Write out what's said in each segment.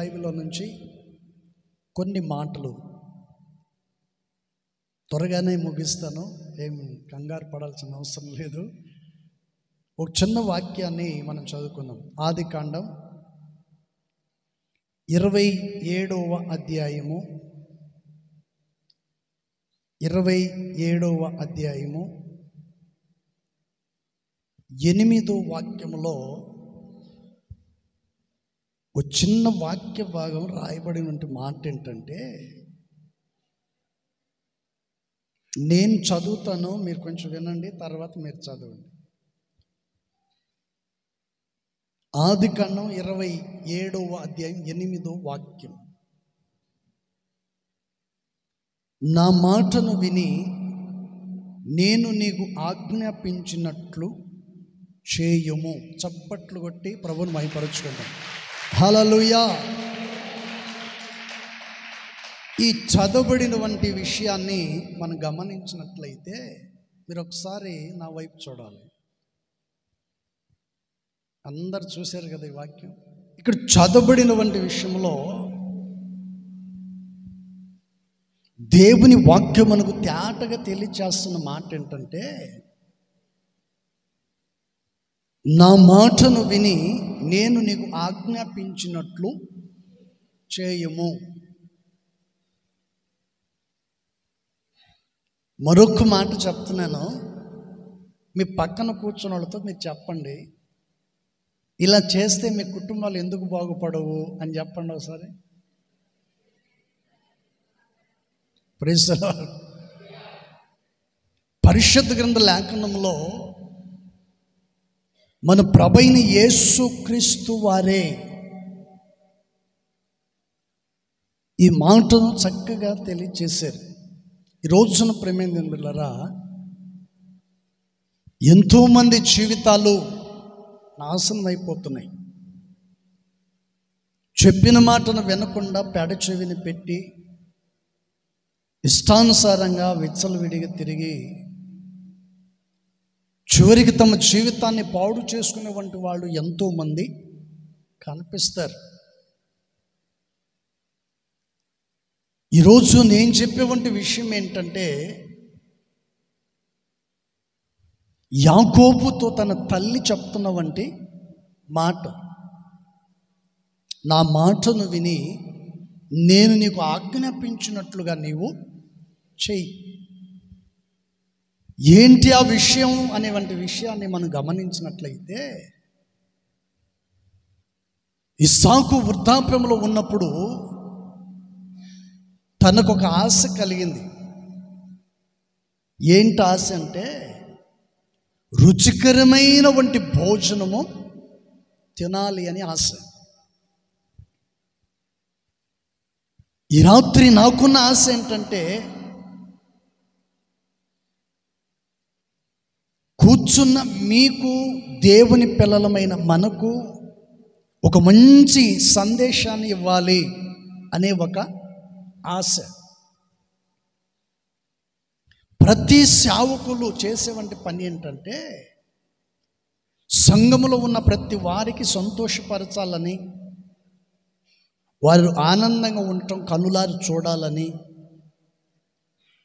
బైబిల్లో నుంచి కొన్ని మాటలు త్వరగానే ముగిస్తాను, ఏం కంగారు పడాల్సిన అవసరం లేదు. ఒక చిన్న వాక్యాన్ని మనం చదువుకుందాం. ఆదికాండం 27వ అధ్యాయము 8వ వాక్యములో ఒక చిన్న వాక్య భాగం రాయబడినటువంటి మాట ఏంటంటే, నేను చదువుతాను, మీరు కొంచెం వినండి, తర్వాత మీరు చదవండి. ఆదికాండం 27వ అధ్యాయం 8వ వాక్యం. నా మాటను విని నేను నీకు ఆజ్ఞాపించినట్లు చేయుము. చప్పట్లు కొట్టి ప్రభువుని మహిమపరచుకుందాం. హల్లెలూయా. ఈ చదవబడినటువంటి విషయాన్ని మనం గమనించినట్లయితే మీరు ఒకసారి నా వైపు చూడాలి. అందరు చూశారు కదా ఈ వాక్యం. ఇక్కడ చదవబడినటువంటి విషయంలో దేవుని వాక్యం మనకు తేటగా తెలియచేస్తున్న మాట ఏంటంటే, నా మాటను విని నేను నీకు ఆజ్ఞాపించినట్లు చేయుము. మరొక మాట చెప్తున్నాను, మీ పక్కన కూర్చున్న వాళ్ళతో మీరు చెప్పండి, ఇలా చేస్తే మీ కుటుంబాలు ఎందుకు బాగుపడవు అని చెప్పండి ఒకసారి. Praise the lord. పరిశుద్ధ గ్రంథ లేఖనంలో మన ప్రభువైన యేసుక్రీస్తు వారే ఈ మాటను చక్కగా తెలియజేశారు. ఈ రోజున ప్రేమైన బిడ్డలారా, ఎంతోమంది జీవితాలు నాశనం అయిపోతున్నాయి. చెప్పిన మాటను వినకుండా పెడ చెవిని పెట్టి ఇష్టానుసారంగా విచ్చలవిడిగా తిరిగి చివరికి తమ జీవితాన్ని పాడు చేసుకునేటువంటి వాళ్ళు ఎంతోమంది కనిపిస్తారు. ఈరోజు నేను చెప్పేటువంటి విషయం ఏంటంటే, యాకోబుతో తన తల్లి చెప్తున్నవంటి మాట, నా మాటను విని నేను నీకు ఆజ్ఞాపించినట్లుగా నీవు చెయ్యి. ఏంటి ఆ విషయం అనేటువంటి విషయాన్ని మనం గమనించినట్లయితే, ఇస్సాకు వృద్ధాప్యంలో ఉన్నప్పుడు తనకు ఒక ఆశ కలిగింది. ఏంటి ఆశ అంటే, రుచికరమైన వంటి భోజనము తినాలి అని ఆశ. ఈ రాత్రి నాకున్న ఆశ ఏంటంటే, కూర్చున్న మీకు, దేవుని పిల్లలమైన మనకు ఒక మంచి సందేశాన్ని ఇవ్వాలి అనే ఒక ఆశ. ప్రతి సేవకులు చేసేవంటి పని ఏంటంటే, సంఘములో ఉన్న ప్రతి వారికి సంతోషపరచాలని, వారు ఆనందంగా ఉండటం కనులారు చూడాలని,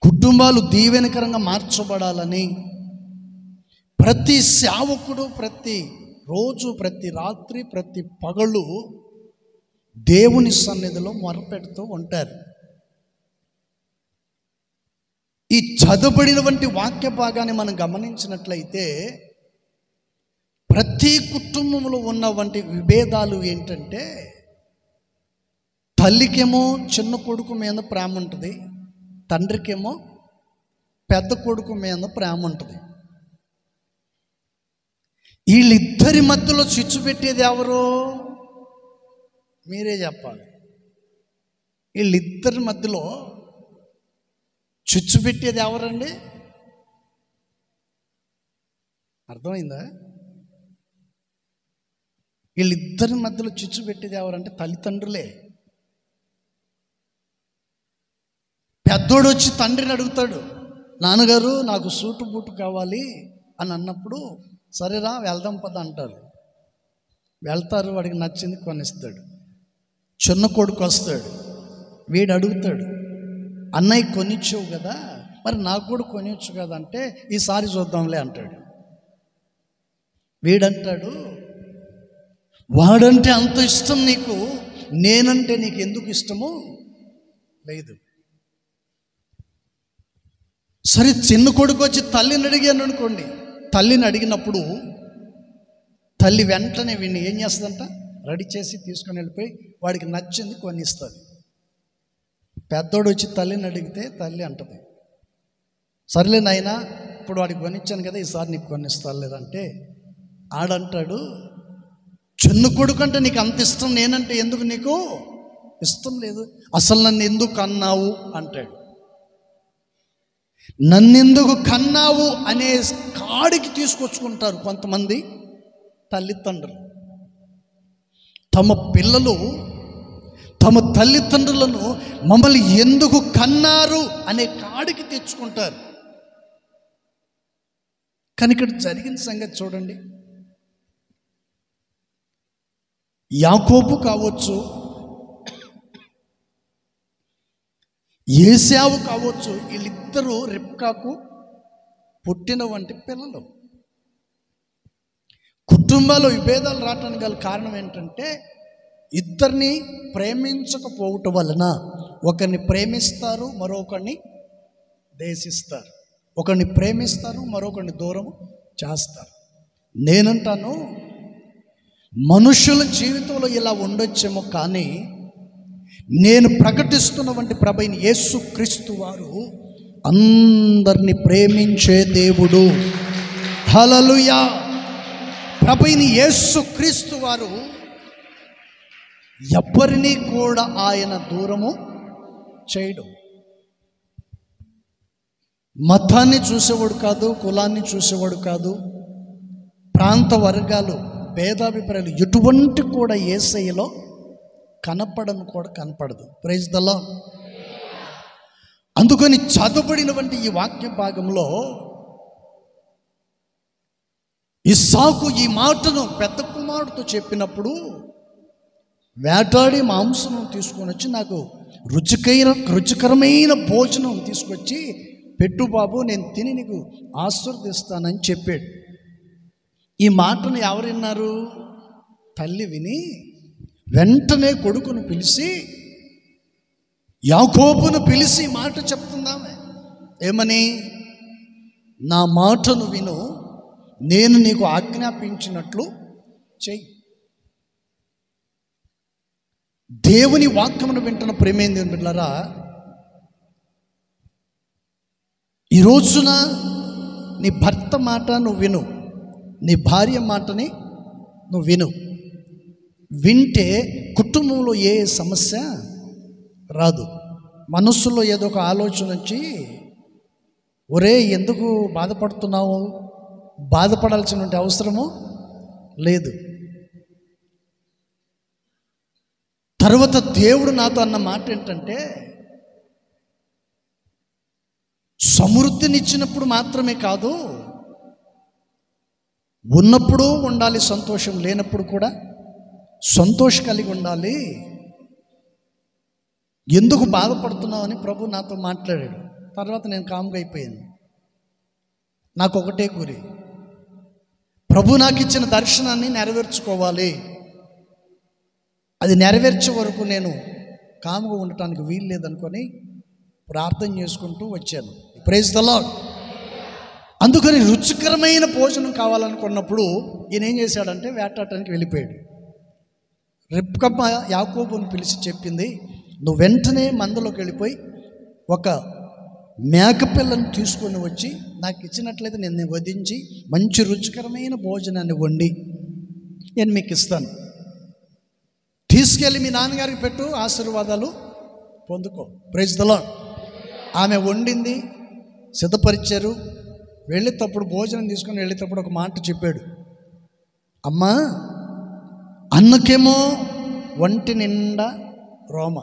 కుటుంబాలు దీవెనకరంగా మార్చబడాలని ప్రతి సేవకుడు ప్రతి రోజు, ప్రతి రాత్రి, ప్రతి పగలు దేవుని సన్నిధిలో మొరపెడుతూ ఉంటారు. ఈ చదవబడినటువంటి వాక్య భాగాన్ని మనం గమనించినట్లయితే, ప్రతి కుటుంబంలో ఉన్నటువంటి విభేదాలు ఏంటంటే, తల్లికేమో చిన్న కొడుకు మీద ప్రేమ ఉంటుంది, తండ్రికేమో పెద్ద కొడుకు మీద ప్రేమ ఉంటుంది. వీళ్ళిద్దరి మధ్యలో చిచ్చు పెట్టేది ఎవరు? మీరే చెప్పాలి. వీళ్ళిద్దరి మధ్యలో చిచ్చు పెట్టేది ఎవరండి? అర్థమైందా? వీళ్ళిద్దరి మధ్యలో చిచ్చు పెట్టేది ఎవరంటే తల్లిదండ్రులే. పెద్దోడు వచ్చి తండ్రిని అడుగుతాడు, నాన్నగారు నాకు సూటు బూటు కావాలి అని అన్నప్పుడు, సరేరా వెళ్దాం పద అంటారు. వెళ్తారు, వాడికి నచ్చింది కొనిస్తాడు. చిన్న కొడుకు వస్తాడు, వీడు అడుగుతాడు, అన్నయ్య కొనిచ్చావు కదా, మరి నాకు కూడా కొనిచ్చు కదా అంటే, ఈసారి చూద్దాంలే అంటాడు. వీడంటాడు, వాడంటే అంత ఇష్టం నీకు, నేనంటే నీకు ఎందుకు ఇష్టమో లేదు. సరే చిన్న కొడుకు వచ్చి తల్లిని అడిగాను అనుకోండి, తల్లిని అడిగినప్పుడు తల్లి వెంటనే వీడిని ఏం చేస్తుందంట, రెడీ చేసి తీసుకొని వెళ్ళిపోయి వాడికి నచ్చింది కొనిస్తుంది. పెద్దోడు వచ్చి తల్లిని అడిగితే తల్లి అంటది, సర్లే నాయనా ఇప్పుడు వాడికి కొనిచ్చాను కదా, ఈసారి నీకు కొనిస్తాను లేదంటే, ఆడంటాడు, చిన్న కొడుకు అంటే నీకు అంత ఇష్టం, నేనంటే ఎందుకు నీకు ఇష్టం లేదు, అసలు నన్ను ఎందుకు కన్నావు అంటాడు. నన్నెందుకు కన్నావు అనే కాడికి తీసుకొచ్చుకుంటారు కొంతమంది తల్లిదండ్రులు. తమ పిల్లలు తమ తల్లిదండ్రులను మమ్మల్ని ఎందుకు కన్నారు అనే కాడికి తెచ్చుకుంటారు. కానీ ఇక్కడ జరిగిన సంగతి చూడండి. యాకోబు కావచ్చు, ఏశావు కావచ్చు, వీళ్ళిద్దరూ రిబ్కాకు పుట్టిన వంటి పిల్లలు. కుటుంబాల్లో విభేదాలు రావడానికి గల కారణం ఏంటంటే, ఇద్దరిని ప్రేమించకపోవటం వలన ఒకరిని ప్రేమిస్తారు, మరొకరిని దేశిస్తారు, ఒకరిని ప్రేమిస్తారు, మరొకరిని దూరం చేస్తారు. నేనంటాను, మనుషుల జీవితంలో ఇలా ఉండొచ్చేమో, కానీ నేను ప్రకటిస్తున్నటువంటి ప్రభువైన యేసుక్రీస్తు వారు అందరిని ప్రేమించే దేవుడు. హల్లెలూయా. ప్రభువైన యేసుక్రీస్తు వారు ఎవ్వరినీ కూడా ఆయన దూరము చేయడు. మతాన్ని చూసేవాడు కాదు, కులాన్ని చూసేవాడు కాదు, ప్రాంత వర్గాలు భేదాభిప్రాయాలు ఎటువంటి కూడా యేసయ్యలో కనపడను కూడా కనపడదు. Praise the lord. అందుకని చదవబడినటువంటి ఈ వాక్య భాగంలో ఇస్సాకు ఈ మాటను పెద్ద కుమారుడితో చెప్పినప్పుడు, వేటాడి మాంసం తీసుకొని వచ్చి నాకు రుచికరమైన భోజనం తీసుకొచ్చి పెట్టు బాబు, నేను తిని నీకు ఆశీర్వదిస్తానని చెప్పాడు. ఈ మాటను ఎవరు విన్నారు? తల్లి విని వెంటనే కొడుకును పిలిచి, యాకోబును పిలిచి మాట చెప్తుందామె. ఏమని? నా మాటను విను, నేను నీకు ఆజ్ఞాపించినట్లు చెయ్యి. దేవుని వాక్యమును వింటున్న ప్రేమేంది బిడ్డలారా, ఈ రోజున నీ భర్త మాట నువ్వు విను, నీ భార్య మాటని నువ్వు విను. వింటే కుటుంబంలో ఏ సమస్య రాదు. మనస్సులో ఏదో ఒక ఆలోచన వచ్చి, ఒరే ఎందుకు బాధపడుతున్నావు, బాధపడాల్సిన అవసరము లేదు. తర్వాత దేవుడు నాతో అన్న మాట ఏంటంటే, సమృద్ధినిచ్చినప్పుడు మాత్రమే కాదు, ఉన్నప్పుడు ఉండాలి సంతోషం, లేనప్పుడు కూడా సంతోషం కలిగి ఉండాలి. ఎందుకు బాధపడుతున్నావు అని ప్రభు నాతో మాట్లాడాడు. తర్వాత నేను కామ్గా అయిపోయాను. నాకు ఒకటే గురి, ప్రభు నాకు ఇచ్చిన దర్శనాన్ని నెరవేర్చుకోవాలి. అది నెరవేర్చే వరకు నేను కామ్గా ఉండటానికి వీలు లేదనుకొని ప్రార్థన చేసుకుంటూ వచ్చాను. Praise the lord. అందుకని రుచికరమైన భోజనం కావాలనుకున్నప్పుడు ఈయన ఏం చేశాడంటే వేటాడటానికి వెళ్ళిపోయాడు. రిబ్కా యాకోబుని పిలిచి చెప్పింది, నువ్వు వెంటనే మందలోకి వెళ్ళిపోయి ఒక మేకపిల్లను తీసుకొని వచ్చి నాకు ఇచ్చినట్లయితే నేను వధించి మంచి రుచికరమైన భోజనాన్ని వండి నేను మీకు ఇస్తాను, తీసుకెళ్ళి మీ నాన్నగారికి పెట్టు, ఆశీర్వాదాలు పొందుకో. Praise the Lord. ఆమె వండింది, సిద్ధపరిచారు. వెళ్ళేటప్పుడు భోజనం తీసుకొని వెళ్ళేటప్పుడు ఒక మాట చెప్పాడు, అమ్మా అన్నకేమో ఒంటి నిండా రోమ,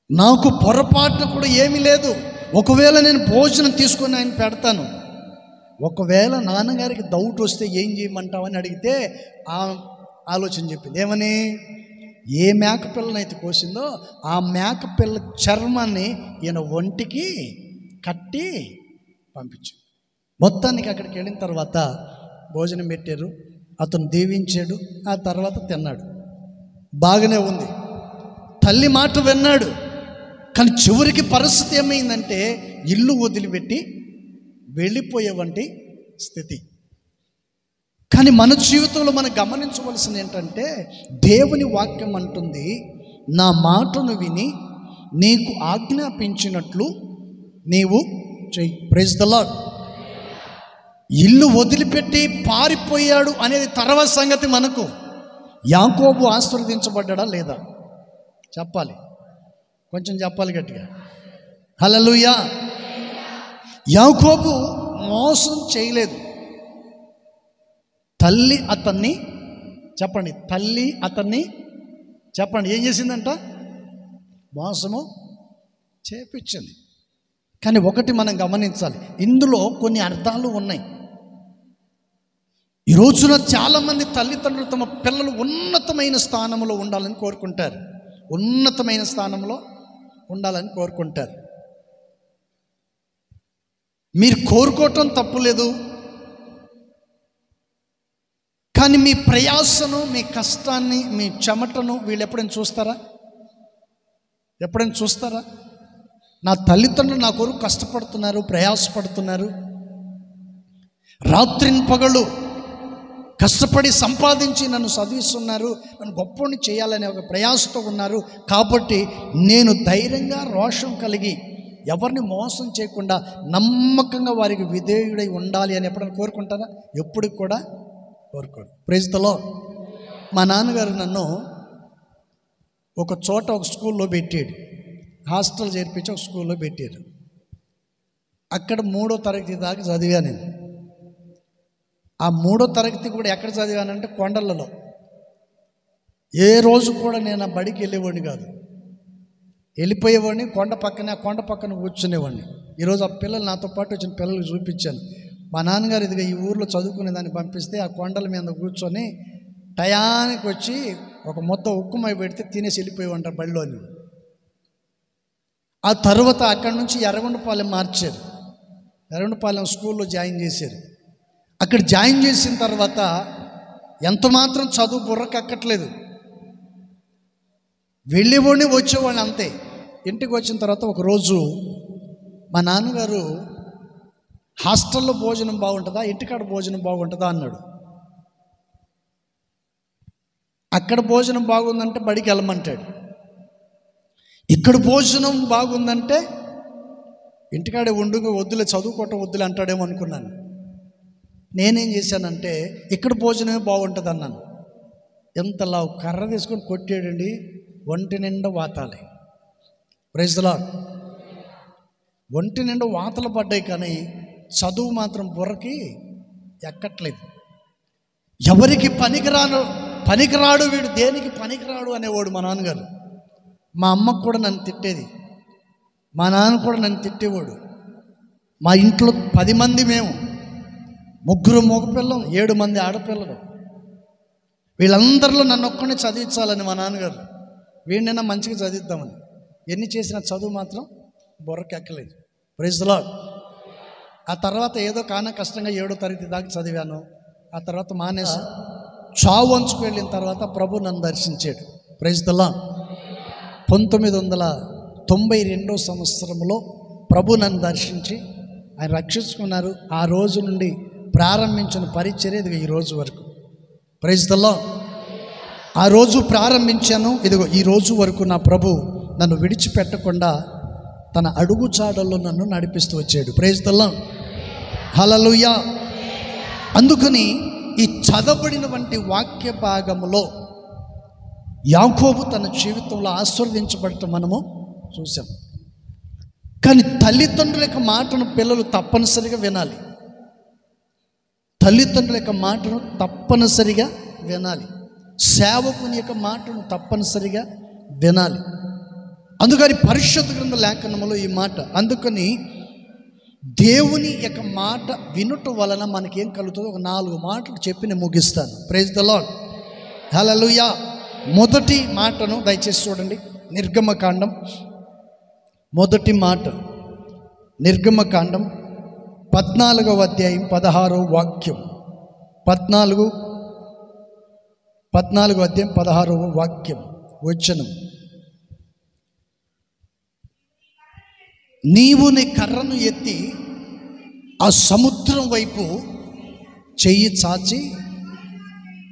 నాకు పొరపాటున కూడా ఏమీ లేదు. ఒకవేళ నేను భోజనం తీసుకొని ఆయన పెడతాను, ఒకవేళ నాన్నగారికి డౌట్ వస్తే ఏం చేయమంటావని అడిగితే ఆ ఆలోచన చెప్పింది. ఏమని? ఏ మేక పిల్లనైతే కోసిందో ఆ మేక పిల్ల చర్మాన్ని ఈయన ఒంటికి కట్టి పంపించాడు. మొత్తానికి అక్కడికి వెళ్ళిన తర్వాత భోజనం పెట్టారు, అతను దీవించాడు, ఆ తర్వాత తిన్నాడు, బాగానే ఉంది, తల్లి మాట విన్నాడు. కానీ చివరికి పరిస్థితి ఏమైందంటే ఇల్లు వదిలిపెట్టి వెళ్ళిపోయేవంటి స్థితి. కానీ మన జీవితంలో మనం గమనించవలసింది ఏంటంటే దేవుని వాక్యం అంటుంది, నా మాటను విని నీకు ఆజ్ఞాపించినట్లు నీవు చెయ్యి. Praise the lord. ఇల్లు వదిలిపెట్టి పారిపోయాడు అనేది తర్వాత సంగతి. మనకు యాకోబు ఆశీర్వదించబడ్డా లేదా చెప్పాలి, కొంచెం చెప్పాలి గట్టిగా. హల్లెలూయా. యాకోబు మోసం చేయలేదు. తల్లి అతన్ని చెప్పండి ఏం చేసిందంట? మోసము చేపించింది. కానీ ఒకటి మనం గమనించాలి, ఇందులో కొన్ని అర్థాలు ఉన్నాయి. ఈ రోజున చాలామంది తల్లిదండ్రులు తమ పిల్లలు ఉన్నతమైన స్థానంలో ఉండాలని కోరుకుంటారు, ఉన్నతమైన స్థానంలో ఉండాలని కోరుకుంటారు. మీరు కోరుకోవటం తప్పులేదు, కానీ మీ ప్రయాసను, మీ కష్టాన్ని, మీ చెమటను వీళ్ళు ఎప్పుడైనా చూస్తారా? నా తల్లిదండ్రులు నా కొరకు కష్టపడుతున్నారు, ప్రయాసపడుతున్నారు, రాత్రిపగలు కష్టపడి సంపాదించి నన్ను చదివిస్తున్నారు, నన్ను గొప్పని చేయాలనే ఒక ప్రయాసతో ఉన్నారు, కాబట్టి నేను ధైర్యంగా రోషం కలిగి ఎవరిని మోసం చేయకుండా నమ్మకంగా వారికి విధేయుడై ఉండాలి అని ఎప్పుడైనా కోరుకుంటారా? ఎప్పుడు కూడా కోరుకోరు. Praise the lord. మా నాన్నగారు నన్ను ఒక చోట ఒక స్కూల్లో పెట్టాడు, హాస్టల్ చేర్పించి ఒక స్కూల్లో పెట్టారు. అక్కడ 3వ తరగతి దాకా చదివాను నేను. ఆ 3వ తరగతి కూడా ఎక్కడ చదివానంటే కొండలలో. ఏ రోజు కూడా నేను ఆ బడికి వెళ్ళేవాడిని కాదు, వెళ్ళిపోయేవాడిని. కొండ పక్కన కూర్చునేవాడిని. ఈరోజు ఆ పిల్లలు నాతో పాటు వచ్చిన పిల్లలకు చూపించాను. మా నాన్నగారు ఇదిగా ఈ ఊర్లో చదువుకునే దాన్ని పంపిస్తే ఆ కొండల మీద కూర్చొని టయానికి వచ్చి ఒక ముద్ద ఉక్కుమై పెడితే తినేసి వెళ్ళిపోయేవాడు బడిలోని. ఆ తర్వాత అక్కడి నుంచి ఎర్రగొండపాలెం మార్చారు, ఎర్రగొండపాలెం స్కూల్లో జాయిన్ చేశారు. అక్కడ జాయిన్ చేసిన తర్వాత ఎంత మాత్రం చదువు బుర్రకెక్కట్లేదు, వెళ్ళేవాడిని వచ్చేవాడిని అంతే. ఇంటికి వచ్చిన తర్వాత ఒకరోజు మా నాన్నగారు హాస్టల్లో భోజనం బాగుంటుందా, ఇంటికాడ భోజనం బాగుంటుందా అన్నాడు. అక్కడ భోజనం బాగుందంటే బడికి వెళ్ళమంటాడు, ఇక్కడ భోజనం బాగుందంటే ఇంటికాడే వద్దులే చదువుకోవటం వద్దులే అంటాడేమో అనుకున్నాను. నేనేం చేశానంటే ఇక్కడ భోజనమే బాగుంటుంది అన్నాను. ఎంతలా కర్ర తీసుకొని కొట్టాడండి, ఒంటి నిండా వాతాలే. Praise the lord. ఒంటి నిండా వాతలు పడ్డాయి, కానీ చదువు మాత్రం బుర్రకి ఎక్కట్లేదు. ఎవరికి పనికిరాడు వీడు, దేనికి పనికిరాడు అనేవాడు మా నాన్నగారు. మా అమ్మకు కూడా నన్ను తిట్టేది, మా నాన్న కూడా నన్ను తిట్టేవాడు. మా ఇంట్లో 10 మంది, మేము 3 మగపిల్లలు, 7 మంది ఆడపిల్లలు. వీళ్ళందరిలో నన్ను ఒక్కడిని చదివించాలని మా నాన్నగారు, వీడినైనా మంచిగా చదివిద్దామని. ఎన్ని చేసిన చదువు మాత్రం బుర్రకి ఎక్కలేదు. Praise the lord. ఆ తర్వాత ఏదో కానా కష్టంగా 7వ తరగతి దాకా చదివాను. ఆ తర్వాత మానేసి చావు అంచుకు వెళ్ళిన తర్వాత ప్రభు నన్ను దర్శించాడు. Praise the lord. 1992 సంవత్సరంలో ప్రభు నన్ను దర్శించి ఆయన రక్షించుకున్నారు. ఆ రోజు నుండి ప్రారంభించిన పరిచర్య ఇదిగో ఈ రోజు వరకు. Praise the lord. ఆ రోజు ప్రారంభించాను, ఇదిగో ఈ రోజు వరకు నా ప్రభు నన్ను విడిచిపెట్టకుండా తన అడుగుచాడల్లో నన్ను నడిపిస్తూ వచ్చాడు. Praise the Lord. హల్లెలూయా. అందుకని ఈ చదవబడిన వంటి వాక్య భాగములో యాకోబు తన జీవితంలో ఆశీర్వదించబడటం మనము చూసాం. కానీ తల్లిదండ్రుల యొక్క మాటను పిల్లలు తప్పనిసరిగా వినాలి. తల్లిదండ్రుల యొక్క మాటను తప్పనిసరిగా వినాలి. సేవకుని యొక్క మాటను తప్పనిసరిగా వినాలి. అందుకని పరిశుద్ధ గ్రంథ లేఖనములో ఈ మాట. అందుకని దేవుని యొక్క మాట వినుట వలన మనకేం కలుగుతుందో ఒక 4 మాటలు చెప్పి నేను ముగిస్తాను. Praise the Lord. హల్లెలూయా. మొదటి మాటను దయచేసి చూడండి. నిర్గమకాండం మొదటి మాట, నిర్గమకాండం 14వ అధ్యాయం 16వ వాక్యం. 14వ అధ్యాయం 16వ వాక్యం వచనం. నీవు నీ కర్రను ఎత్తి ఆ సముద్రం వైపు చెయ్యి చాచి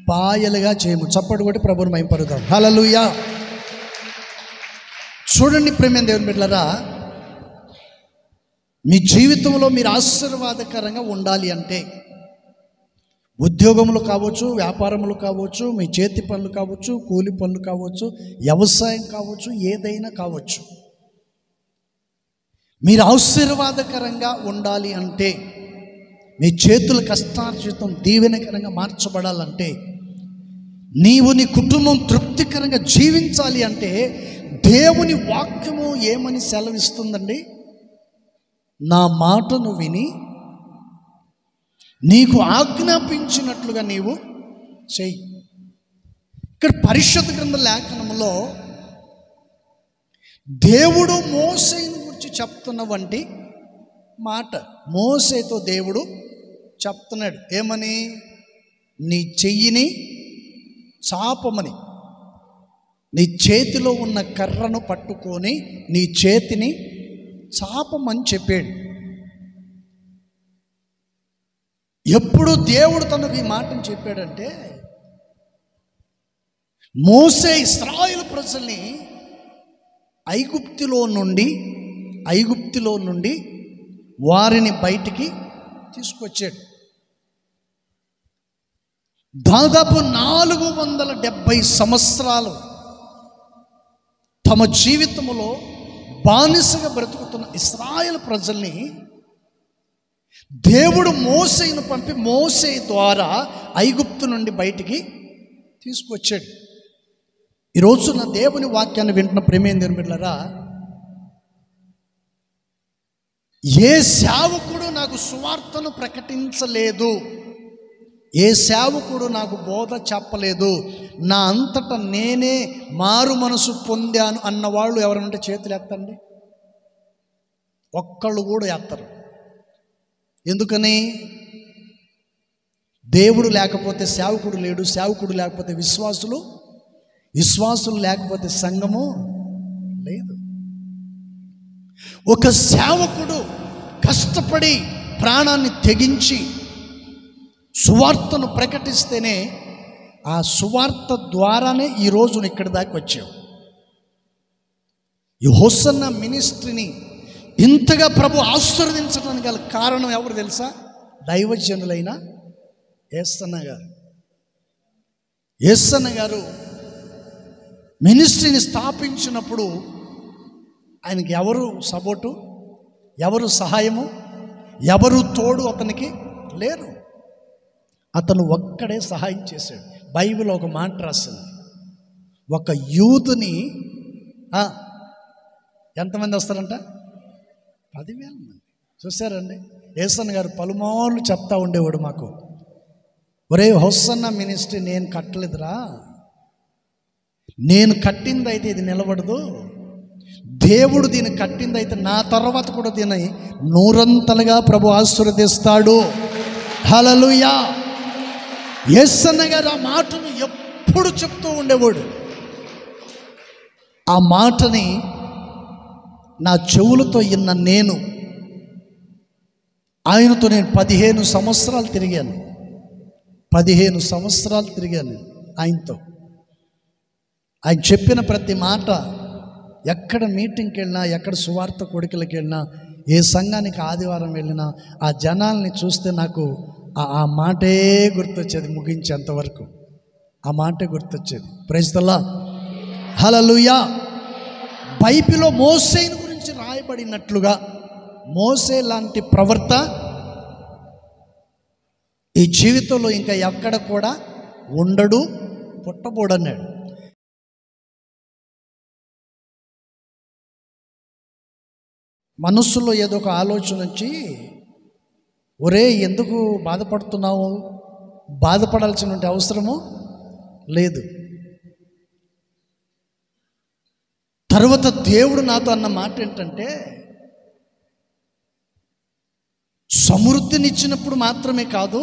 పాయలుగా చేయము. చప్పటి కొట్టి ప్రభువుని మహిమపరుద్దాం. హల్లెలూయా. చూడండి ప్రేమైన దేవుని బిడ్డలారా, మీ జీవితంలో మీరు ఆశీర్వాదకరంగా ఉండాలి అంటే ఉద్యోగములు కావచ్చు, వ్యాపారములు కావచ్చు, మీ చేతి పనులు కావచ్చు, కూలి పనులు కావచ్చు, వ్యవసాయం కావచ్చు, ఏదైనా కావచ్చు, మీరు ఆశీర్వాదకరంగా ఉండాలి అంటే, మీ చేతుల కష్టార్జితం దీవెనకరంగా మార్చబడాలంటే, నీవు నీ కుటుంబం తృప్తికరంగా జీవించాలి అంటే దేవుని వాక్యము ఏమని సెలవిస్తుందండి? నా మాటను విని నీకు ఆజ్ఞాపించినట్లుగా నీవు చెయ్యి. ఇక్కడ పరిశుద్ధ గ్రంథ లేఖనంలో దేవుడు మోసేను గురించి చెప్తున్న వంటి మాట మోసేతో దేవుడు చెప్తున్నాడు. ఏమని? నీ చెయ్యిని చాపమని, నీ చేతిలో ఉన్న కర్రను పట్టుకొని నీ చేతిని చాపమని చెప్పాడు. ఎప్పుడు దేవుడు తనకు ఈ మాటను చెప్పాడంటే, మోసే ఇశ్రాయేలు ప్రజల్ని ఐగుప్తులో నుండి వారిని బయటికి తీసుకొచ్చాడు. దాదాపు 470 సంవత్సరాలు తమ జీవితంలో బానిసగా బ్రతుకుతున్న ఇశ్రాయేలు ప్రజల్ని దేవుడు మోసేను పంపి మోసే ద్వారా ఐగుప్తు నుండి బయటికి తీసుకొచ్చాడు. ఈరోజు నా దేవుని వాక్యాన్ని వింటున్న ప్రేమైన దేవుని బిడ్డలారా, ఏ సేవకుడు నాకు సువార్తను ప్రకటించలేదు, ఏ సేవకుడు నాకు బోధ చెప్పలేదు, నా అంతటా నేనే మారు మనసు పొందాను అన్నవాళ్ళు ఎవరంటే చేతులు ఎత్తండి. ఒక్కళ్ళు కూడా ఎత్తరు. ఎందుకని? దేవుడు లేకపోతే సేవకుడు లేడు, సేవకుడు లేకపోతే విశ్వాసులు లేకపోతే సంఘము లేదు. ఒక సేవకుడు కష్టపడి ప్రాణాన్ని తెగించి సువార్తను ప్రకటిస్తేనే ఆ సువార్త ద్వారానే ఈరోజు ఇక్కడి దాకా వచ్చావు. ఈ హోసన్న మినిస్ట్రీని ఇంతగా ప్రభు ఆశీర్వదించడానికి గల కారణం ఎవరు తెలుసా? దైవజనులైన యేసన్న గారు. యేసన్న గారు మినిస్ట్రీని స్థాపించినప్పుడు ఆయనకి ఎవరు సపోర్టు, ఎవరు సహాయము, ఎవరు తోడు అతనికి లేరు. అతను ఒక్కడే సహాయం చేశాడు. బైబిల్ ఒక మాట రాసింది, ఒక యూదుని ఎంతమంది వస్తారంట? 10,000 మంది. చూసారండి, యేసన్న గారు పలుమార్లు చెప్తా ఉండేవాడు మాకు, ఒరే హోసన్న మినిస్ట్రీ నేను కట్టలేదురా, నేను కట్టిందైతే ఇది నిలబడదు, దేవుడు దీన్ని కట్టిందైతే నా తర్వాత కూడా దీన్ని నూరంతలుగా ప్రభు ఆశీర్వదిస్తాడు. హల్లెలూయా. యేసన్న గారు ఆ మాటను ఎప్పుడు చెప్తూ ఉండేవాడు. ఆ మాటని నా చెవులతో విన్న నేను, ఆయనతో నేను 15 సంవత్సరాలు తిరిగాను. 15 సంవత్సరాలు తిరిగాను ఆయనతో. ఆయన చెప్పిన ప్రతి మాట, ఎక్కడ మీటింగ్కి వెళ్ళినా, ఎక్కడ సువార్త కొడుకులకి వెళ్ళినా, ఏ సంఘానికి ఆదివారం వెళ్ళినా ఆ జనాల్ని చూస్తే నాకు ఆ మాటే గుర్తొచ్చేది. ముగించేంతవరకు ఆ మాటే గుర్తొచ్చేది. Praise the Lord. హల్లెలూయా. బైబిల్లో మోసేను గురించి రాయబడినట్లుగా మోసే లాంటి ప్రవర్త ఈ జీవితంలో ఇంకా ఎక్కడ కూడా ఉండడు, పుట్టబోడన్నాడు. మనస్సులో ఏదో ఒక ఆలోచన వచ్చి, ఒరే ఎందుకు బాధపడుతున్నావు, బాధపడాల్సిన అవసరము లేదు, తర్వాత దేవుడు నాతో అన్న మాట ఏంటంటే, సమృద్ధినిచ్చినప్పుడు మాత్రమే కాదు,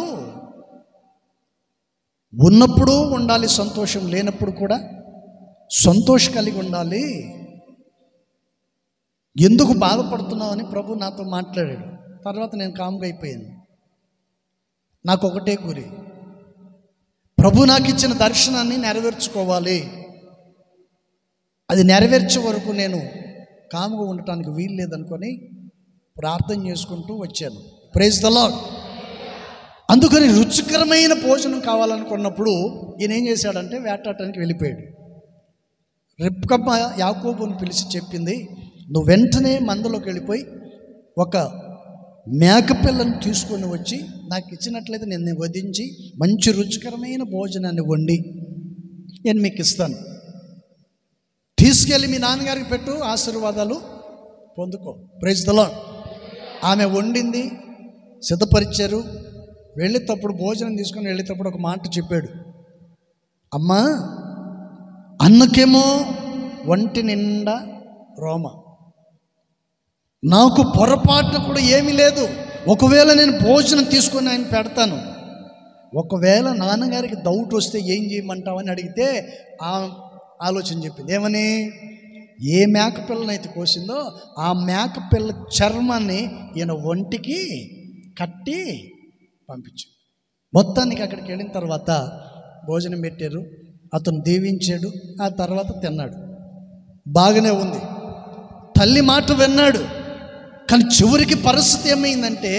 ఉన్నప్పుడు ఉండాలి సంతోషం, లేనప్పుడు కూడా సంతోషం కలిగి ఉండాలి. ఎందుకు బాధపడుతున్నావు అని ప్రభు నాతో మాట్లాడాడు. తర్వాత నేను కామ్గా అయిపోయాను. నాకు ఒకటే గురి, ప్రభు నాకు ఇచ్చిన దర్శనాన్ని నెరవేర్చుకోవాలి. అది నెరవేర్చే వరకు నేను కామ్గా ఉండటానికి వీలు లేదనుకొని ప్రార్థన చేసుకుంటూ వచ్చాను. Praise the lord. అందుకని రుచికరమైన భోజనం కావాలనుకున్నప్పుడు ఈయన ఏం చేశాడంటే వేటాడటానికి వెళ్ళిపోయాడు. రెబ్కమ్మ యాకోబుని పిలిచి చెప్పింది, నువ్వు వెంటనే మందలోకి వెళ్ళిపోయి ఒక మేకపిల్లను తీసుకొని వచ్చి నాకు ఇచ్చినట్లయితే నేను వధించి మంచి రుచికరమైన భోజనాన్ని వండి నేను మీకు ఇస్తాను. తీసుకెళ్ళి మీ నాన్నగారికి పెట్టు, ఆశీర్వాదాలు పొందుకో. Praise the Lord. ఆమె వండింది, సిద్ధపరిచారు. వెళ్ళేటప్పుడు భోజనం తీసుకొని వెళ్ళేటప్పుడు ఒక మాట చెప్పాడు, అమ్మా అన్నకేమో ఒంటి నిండా రోమ, నాకు పొరపాటున కూడా ఏమీ లేదు. ఒకవేళ నేను భోజనం తీసుకొని ఆయన పెడతాను, ఒకవేళ నాన్నగారికి డౌట్ వస్తే ఏం చేయమంటావని అడిగితే ఆలోచన చెప్పింది. ఏమని? ఏ మేకపిల్లనైతే కోసిందో ఆ మేకపిల్ల చర్మాన్ని ఈయన ఒంటికి కట్టి పంపించు. మొత్తానికి అక్కడికి వెళ్ళిన తర్వాత భోజనం పెట్టారు, అతను దీవించాడు, ఆ తర్వాత తిన్నాడు. బాగానే ఉంది, తల్లి మాట విన్నాడు. కానీ చివరికి పరిస్థితి ఏమైందంటే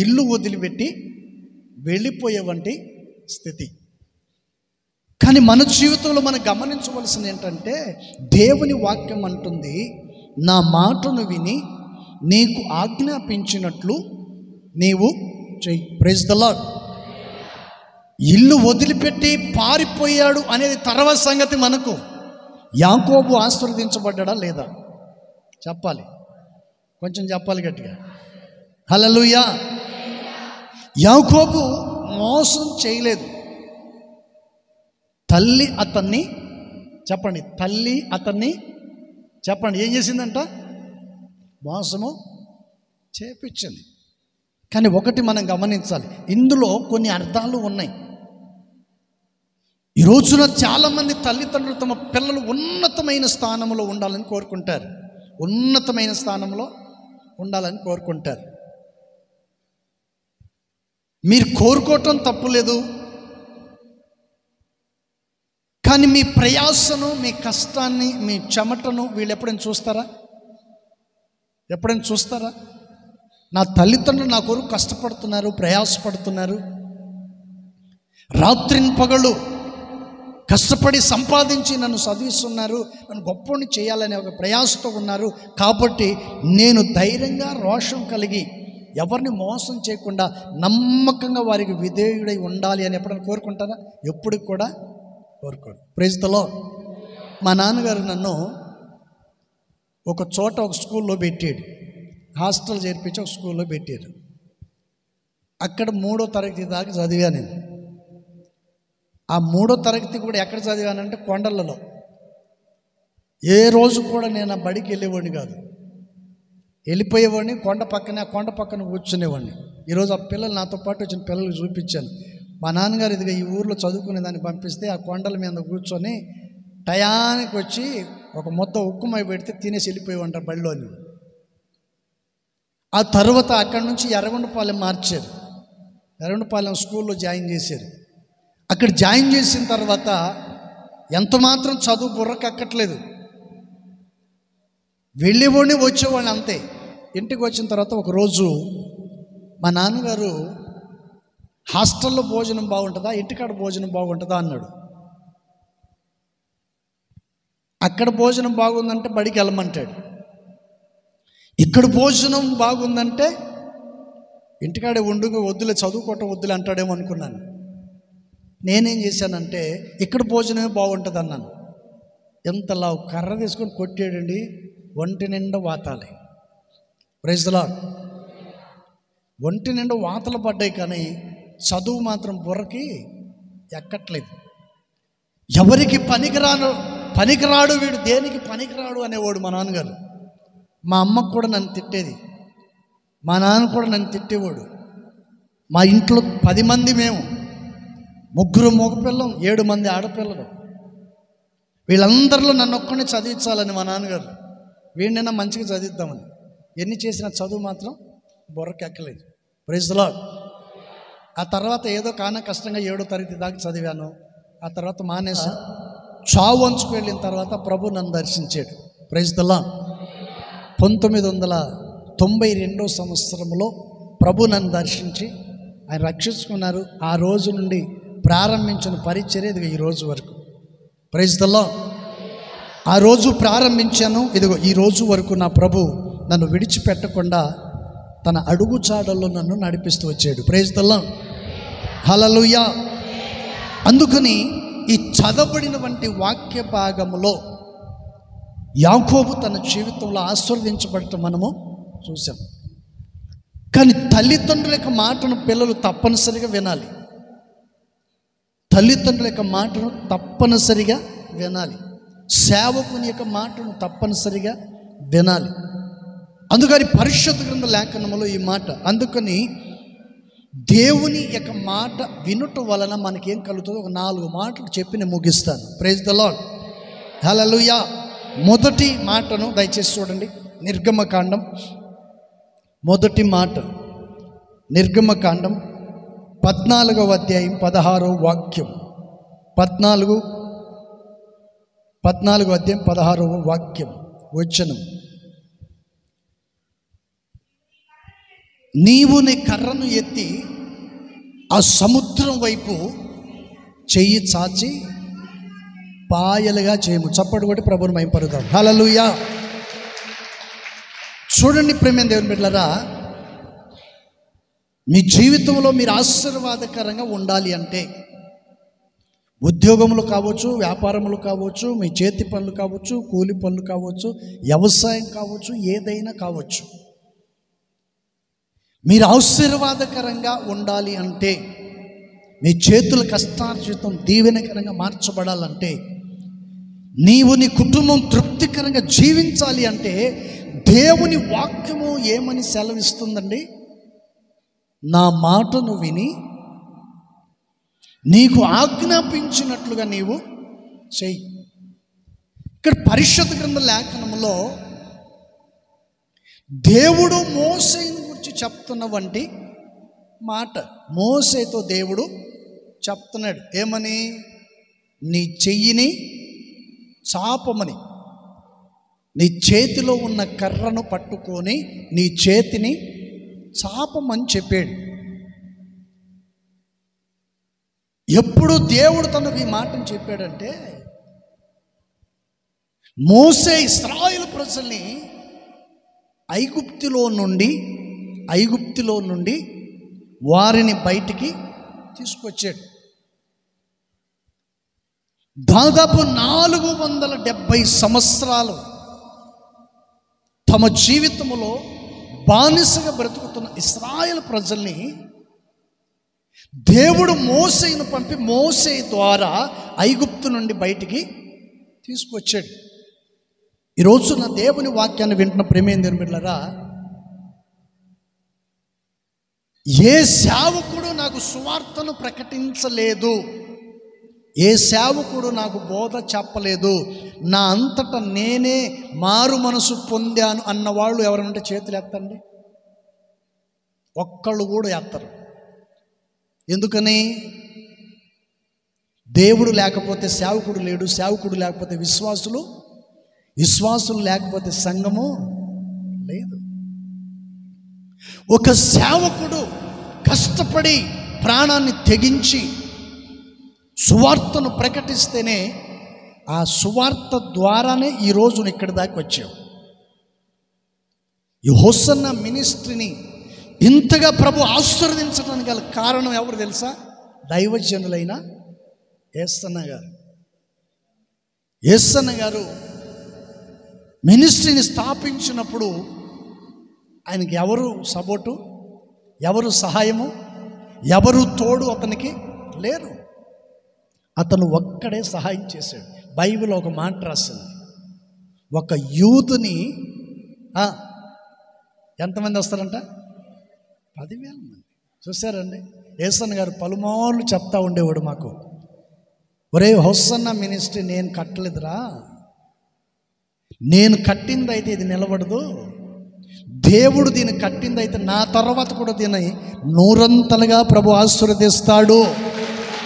ఇల్లు వదిలిపెట్టి వెళ్ళిపోయే వంటి స్థితి. కానీ మన జీవితంలో మనం గమనించవలసింది ఏంటంటే, దేవుని వాక్యం అంటుంది, నా మాటను విని నీకు ఆజ్ఞాపించినట్లు నీవు చెయ్యి. Praise the lord. ఇల్లు వదిలిపెట్టి పారిపోయాడు అనేది తర్వాత సంగతి. మనకు యాకోబు ఆశీర్వదించబడ్డా లేదా చెప్పాలి, కొంచెం చెప్పాలి గట్టిగా. హల్లెలూయా. యాకోబు మోసం చేయలేదు. తల్లి అతన్ని చెప్పండి ఏం చేసిందంట? మోసము చేపించింది. కానీ ఒకటి మనం గమనించాలి, ఇందులో కొన్ని అర్థాలు ఉన్నాయి. ఈ రోజున చాలామంది తల్లిదండ్రులు తమ పిల్లలు ఉన్నతమైన స్థానంలో ఉండాలని కోరుకుంటారు. ఉన్నతమైన స్థానంలో ఉండాలని కోరుకుంటారు. మీరు కోరుకోవటం తప్పులేదు, కానీ మీ ప్రయాసను, మీ కష్టాన్ని, మీ చెమటను వీళ్ళు ఎప్పుడైనా చూస్తారా? నా తల్లిదండ్రులు నా కొరకు కష్టపడుతున్నారు, ప్రయాసపడుతున్నారు, రాత్రిని పగలు కష్టపడి సంపాదించి నన్ను చదివిస్తున్నారు, నన్ను గొప్పని చేయాలనే ఒక ప్రయాసతో ఉన్నారు. కాబట్టి నేను ధైర్యంగా రోషం కలిగి ఎవరిని మోసం చేయకుండా నమ్మకంగా వారికి విధేయుడై ఉండాలి అని ఎప్పుడైనా కోరుకుంటారా? ఎప్పుడు కూడా కోరుకోరు. Praise the lord. మా నాన్నగారు నన్ను ఒక చోట ఒక స్కూల్లో పెట్టాడు, హాస్టల్ చేర్పించి ఒక స్కూల్లో పెట్టారు. అక్కడ 3వ తరగతి దాకా చదివాను నేను. ఆ 3వ తరగతి కూడా ఎక్కడ చదివానంటే కొండలలో. ఏ రోజు కూడా నేను ఆ బడికి వెళ్ళేవాడిని కాదు, వెళ్ళిపోయేవాడిని. కొండ పక్కన కూర్చునేవాడిని. ఈరోజు ఆ పిల్లలు నాతో పాటు వచ్చిన పిల్లలకు చూపించాను. మా నాన్నగారు ఇదిగా ఈ ఊర్లో చదువుకునే దాన్ని పంపిస్తే ఆ కొండల మీద కూర్చొని టయానికి వచ్చి ఒక ముద్ద ఉక్కుమై పెడితే తినేసి వెళ్ళిపోయేవాడు బడిలోని. ఆ తర్వాత అక్కడి నుంచి ఎర్రగొండపాలెం మార్చారు, ఎర్రగొండపాలెం స్కూల్లో జాయిన్ చేశారు. అక్కడ జాయిన్ చేసిన తర్వాత ఎంత మాత్రం చదువు బుర్రకెక్కట్లేదు, వెళ్ళేవాడిని వచ్చేవాడిని అంతే. ఇంటికి వచ్చిన తర్వాత ఒకరోజు మా నాన్నగారు హాస్టల్లో భోజనం బాగుంటుందా, ఇంటికాడ భోజనం బాగుంటుందా అన్నాడు. అక్కడ భోజనం బాగుందంటే బడికి వెళ్ళమంటాడు, ఇక్కడ భోజనం బాగుందంటే ఇంటికాడే ఉండుగా వద్దులే, చదువుకోవటం వద్దులే అంటాడేమో అనుకున్నాను. నేనేం చేశానంటే ఇక్కడ భోజనమే బాగుంటుంది అన్నాను. ఎంతలా కర్ర తీసుకొని కొట్టాడండి, ఒంటి నిండా వాతాలే. Praise the lord. ఒంటి నిండా వాతలు పడ్డాయి, కానీ చదువు మాత్రం బుర్రకి ఎక్కట్లేదు. ఎవరికి పనికిరాను పనికిరాడు, వీడు దేనికి పనికిరాడు అనేవాడు మా నాన్నగారు. మా అమ్మ కూడా నన్ను తిట్టేది, మా నాన్న కూడా నన్ను తిట్టేవాడు. మా ఇంట్లో 10 మంది, మేము 3 మగపిల్లం, 7 మంది ఆడపిల్లలు. వీళ్ళందరిలో నన్ను ఒక్కడిని చదివించాలని మా నాన్నగారు, వీడినైనా మంచిగా చదివిద్దామని. ఎన్ని చేసిన చదువు మాత్రం బుర్రకెక్కలేదు. Praise the lord. ఆ తర్వాత ఏదో కానా కష్టంగా 7వ తరగతి దాకా చదివాను. ఆ తర్వాత మానేసి చావు అంచుకు వెళ్ళిన తర్వాత ప్రభు నన్ను దర్శించాడు. Praise the lord. 1992 సంవత్సరంలో ప్రభు నన్ను దర్శించి ఆయన రక్షించుకున్నారు. ఆ రోజు నుండి ప్రారంభించిన పరిచర్య ఇదిగో ఈ రోజు వరకు. Praise the lord. ఆ రోజు ప్రారంభించాను, ఇదిగో ఈ రోజు వరకు నా ప్రభు నన్ను విడిచిపెట్టకుండా తన అడుగుచాడల్లో నన్ను నడిపిస్తూ వచ్చాడు. Praise the Lord. హల్లెలూయా. అందుకని ఈ చదవబడిన వంటి వాక్య భాగములో యాకోబు తన జీవితంలో ఆశీర్వదించబడటం మనము చూసాం. కానీ తల్లిదండ్రుల యొక్క మాటను పిల్లలు తప్పనిసరిగా వినాలి. తల్లిదండ్రుల యొక్క మాటను తప్పనిసరిగా వినాలి. సేవకుని యొక్క మాటను తప్పనిసరిగా వినాలి. అందుకని పరిశుద్ధ గ్రంథ లేఖనములో ఈ మాట. అందుకని దేవుని యొక్క మాట వినుట వలన మనకేం కలుగుతుందో ఒక 4 మాటలు చెప్పి నేను ముగిస్తాను. Praise the Lord. హల్లెలూయా. మొదటి మాటను దయచేసి చూడండి. నిర్గమకాండం మొదటి మాట, నిర్గమకాండం 14వ అధ్యాయం 16వ వాక్యం. 14వ అధ్యాయం 16వ వాక్యం వచనం. నీవు నీ కర్రను ఎత్తి ఆ సముద్రం వైపు చెయ్యి చాచి పాయలుగా చేయము. చప్పటి కొట్టి ప్రభువుని మహిమపరుద్దాం. హల్లెలూయా. చూడండి ప్రేమైన దేవుని బిడ్డలారా, మీ జీవితంలో మీరు ఆశీర్వాదకరంగా ఉండాలి అంటే ఉద్యోగములు కావచ్చు, వ్యాపారములు కావచ్చు, మీ చేతి పనులు కావచ్చు, కూలి పనులు కావచ్చు, వ్యవసాయం కావచ్చు, ఏదైనా కావచ్చు, మీరు ఆశీర్వాదకరంగా ఉండాలి అంటే, మీ చేతుల కష్టార్జితం దీవెనకరంగా మార్చబడాలంటే, నీవు నీ కుటుంబం తృప్తికరంగా జీవించాలి అంటే దేవుని వాక్యము ఏమని సెలవిస్తుందండి? నా మాటను విని నీకు ఆజ్ఞాపించినట్లుగా నీవు చెయ్యి. ఇక్కడ పరిశుద్ధ గ్రంథ లేఖనములో దేవుడు మోసేను గురించి చెప్తున్న వంటి మాట. మోసేతో దేవుడు చెప్తున్నాడు ఏమని? నీ చెయ్యిని చాపమని, నీ చేతిలో ఉన్న కర్రను పట్టుకొని నీ చేతిని చాపమని చెప్పాడు. ఎప్పుడు దేవుడు తనకు ఈ మాటను చెప్పాడంటే, మోసే ఇశ్రాయేలు ప్రజల్ని ఐగుప్తులో నుండి వారిని బయటికి తీసుకొచ్చాడు. దాదాపు 470 సంవత్సరాలు తమ జీవితంలో బానిసగా బ్రతుకుతున్న ఇశ్రాయేలు ప్రజల్ని దేవుడు మోసేను పంపి మోసే ద్వారా ఐగుప్తు నుండి బయటికి తీసుకొచ్చాడు. ఈరోజు నా దేవుని వాక్యాన్ని వింటున్న ప్రేమైన దేవుని బిడ్డలారా, ఏ సేవకుడు నాకు సువార్తను ప్రకటించలేదు, ఏ సేవకుడు నాకు బోధ చెప్పలేదు, నా అంతటా నేనే మారు మనసు పొందాను అన్నవాళ్ళు ఎవరంటే చేతులు ఎత్తండి. ఒక్కళ్ళు కూడా ఎత్తరు. ఎందుకని? దేవుడు లేకపోతే సేవకుడు లేడు, సేవకుడు లేకపోతే విశ్వాసులు లేకపోతే సంఘము లేదు. ఒక సేవకుడు కష్టపడి ప్రాణాన్ని తెగించి సువార్తను ప్రకటిస్తేనే ఆ సువార్త ద్వారానే ఈరోజు నువ్వు ఇక్కడి దాకా వచ్చావు. ఈ హోసన్న మినిస్ట్రీని ఇంతగా ప్రభు ఆశీర్వదించడానికి గల కారణం ఎవరు తెలుసా? దైవజనులైన యేసన్న గారు. యేసన్న గారు మినిస్ట్రీని స్థాపించినప్పుడు ఆయనకి ఎవరు సపోర్టు, ఎవరు సహాయము, ఎవరు తోడు అతనికి లేరు. అతను ఒక్కడే సహాయం చేశాడు. బైబిల్ ఒక మాట రాసింది, ఒక యూతుని ఎంతమంది వస్తారంట? 10,000 మంది. చూసారండి, యేసన్న గారు పలుమార్లు చెప్తా ఉండేవాడు మాకు, ఒరే హొస్సన్న మినిస్ట్రీ నేను కట్టలేదురా, నేను కట్టింది అయితే ఇది నిలబడదు, దేవుడు దీన్ని కట్టింది అయితే నా తర్వాత కూడా దీన్ని నూరంతలుగా ప్రభు ఆశీర్వదిస్తాడు.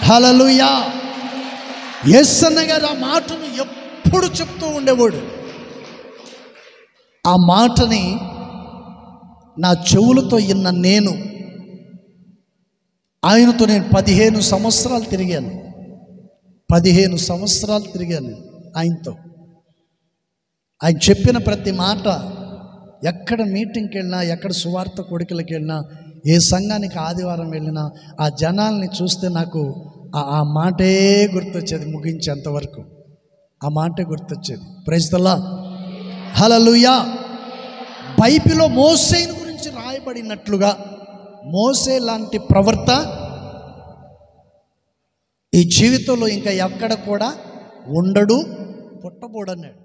హల్లెలూయా. యేసన్న గారు ఆ మాటను ఎప్పుడు చెప్తూ ఉండేవాడు. ఆ మాటని నా చెవులతో విన్న నేను, ఆయనతో నేను 15 సంవత్సరాలు తిరిగాను. 15 సంవత్సరాలు తిరిగాను ఆయనతో. ఆయన చెప్పిన ప్రతి మాట, ఎక్కడ మీటింగ్కి వెళ్ళినా, ఎక్కడ సువార్త కొడుకులకి వెళ్ళినా, ఏ సంఘానికి ఆదివారం వెళ్ళినా, ఆ జనాల్ని చూస్తే నాకు ఆ మాటే గుర్తొచ్చేది. ముగించేంతవరకు ఆ మాటే గుర్తొచ్చేది. Praise the Lord. హల్లెలూయా. బైబిల్లో మోసేను గురించి రాయబడినట్లుగా మోసే లాంటి ప్రవర్త ఈ జీవితంలో ఇంకా ఎక్కడ కూడా ఉండడు, పుట్టబోడన్నాడు.